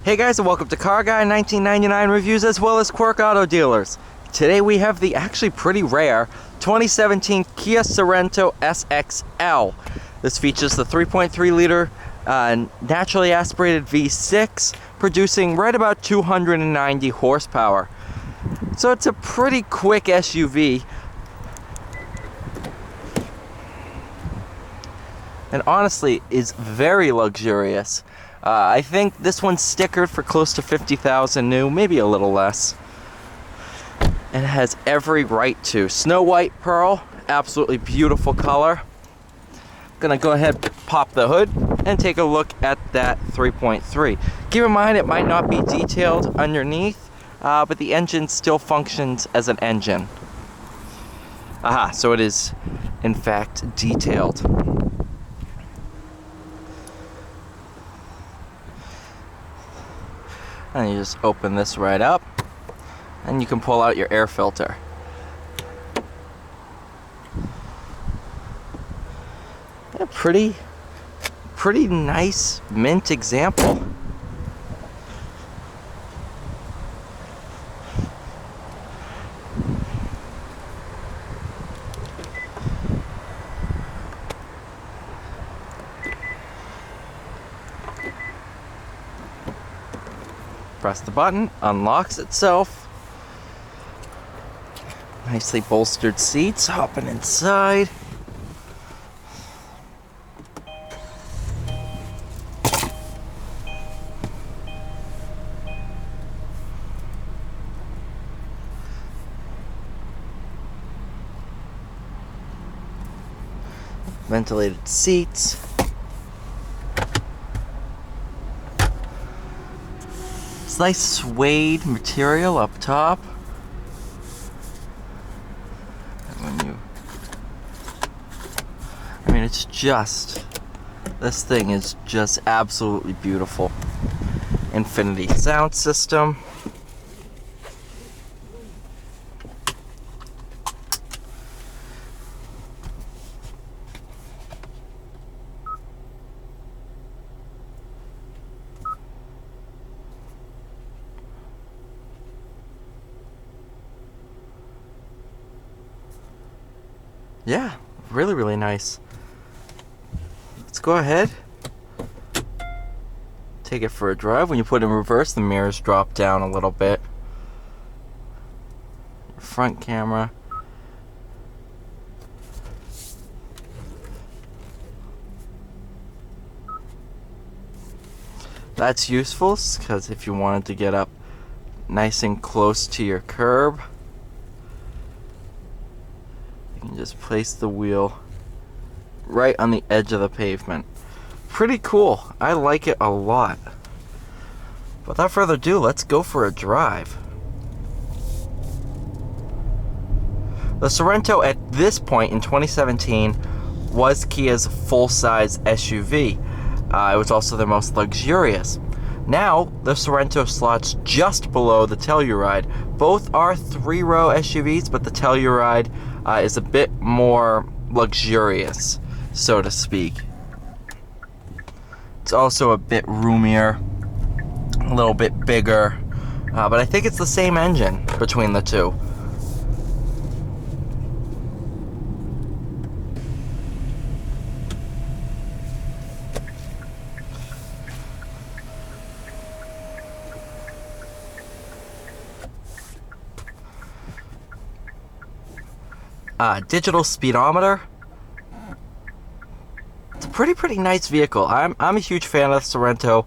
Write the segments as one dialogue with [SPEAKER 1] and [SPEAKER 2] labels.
[SPEAKER 1] Hey guys, and welcome to Car Guy 1999 Reviews as well as Quirk Auto Dealers. Today we have the actually pretty rare 2017 Kia Sorento SXL. This features the 3.3 liter naturally aspirated V6 producing right about 290 horsepower. So it's a pretty quick SUV. And honestly is very luxurious. I think this one's stickered for close to 50,000 new, maybe a little less. And it has every right to. Snow white pearl, absolutely beautiful color. Gonna go ahead, pop the hood, and take a look at that 3.3. Keep in mind it might not be detailed underneath, but the engine still functions as an engine. Aha, so it is in fact detailed. And you just open this right up, and you can pull out your air filter. A pretty nice mint example. Press the button, unlocks itself. Nicely bolstered seats, hopping inside. Ventilated seats. Nice suede material up top. And it's just, this thing is just absolutely beautiful. Infinity sound system. Yeah, really nice. Let's go ahead. Take it for a drive. When you put it in reverse, the mirrors drop down a little bit. Front camera. That's useful because if you wanted to get up nice and close to your curb, you can just place the wheel right on the edge of the pavement. Pretty cool. I like it a lot. Without further ado, let's go for a drive. The Sorento at this point in 2017 was Kia's full-size SUV. It was also their most luxurious. Now, the Sorento slots just below the Telluride. Both are three-row SUVs, but the Telluride is a bit more luxurious, so to speak. It's also a bit roomier, a little bit bigger, but I think it's the same engine between the two. Digital speedometer. It's a pretty nice vehicle. I'm a huge fan of the Sorento,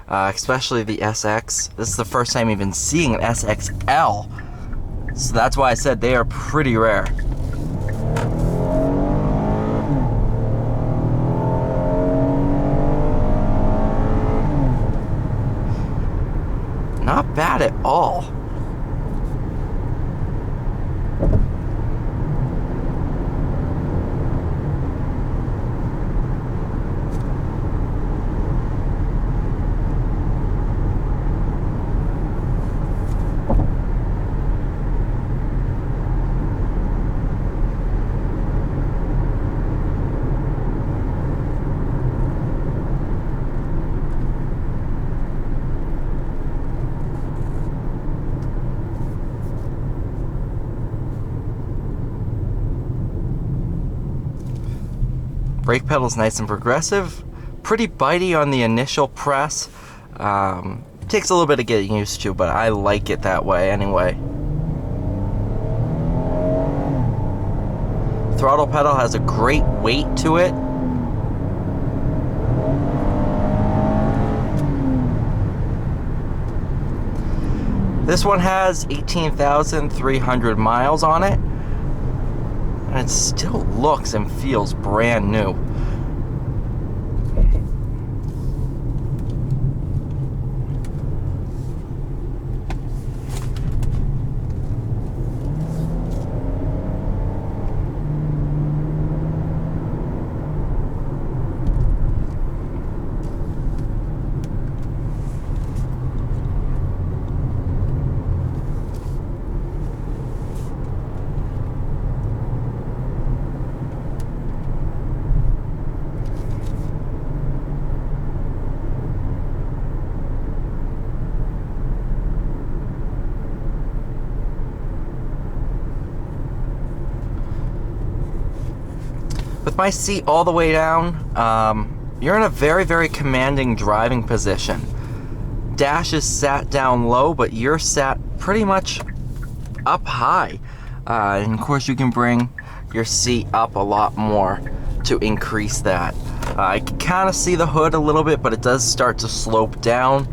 [SPEAKER 1] especially the SX. This is the first time even seeing an SXL, so that's why I said they are pretty rare. Not bad at all. Brake pedal's nice and progressive. Pretty bitey on the initial press. Takes a little bit of getting used to, but I like it that way anyway. Throttle pedal has a great weight to it. This one has 18,300 miles on it, and it still looks and feels brand new. With my seat all the way down, you're in a very, very commanding driving position. Dash is sat down low, but you're sat pretty much up high. And of course you can bring your seat up a lot more to increase that. I can kind of see the hood a little bit, but it does start to slope down.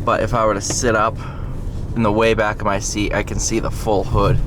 [SPEAKER 1] But if I were to sit up in the way back of my seat, I can see the full hood.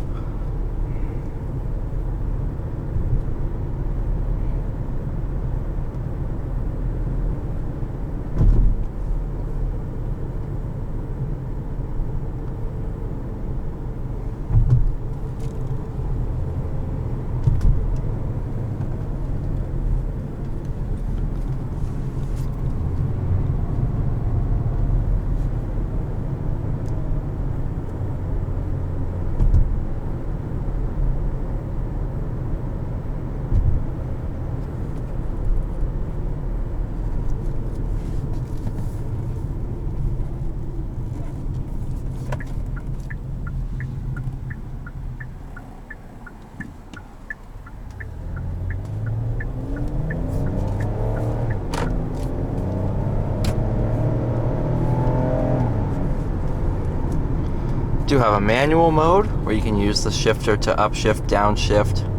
[SPEAKER 1] Do have a manual mode where you can use the shifter to upshift, downshift.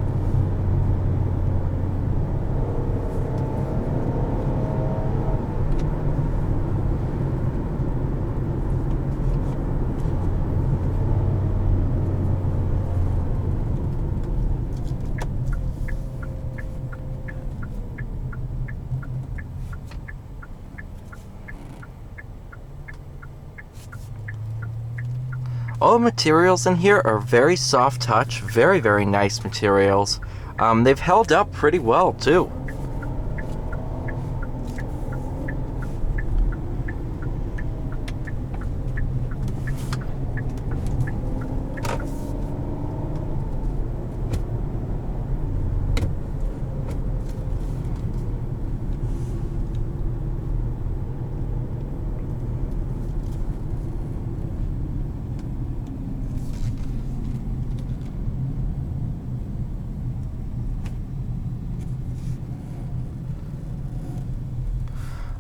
[SPEAKER 1] All the materials in here are very soft touch, very, very nice materials. They've held up pretty well too.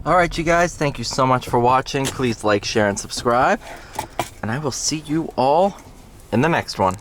[SPEAKER 1] Alright you guys, thank you so much for watching. Please like, share, and subscribe. And I will see you all in the next one.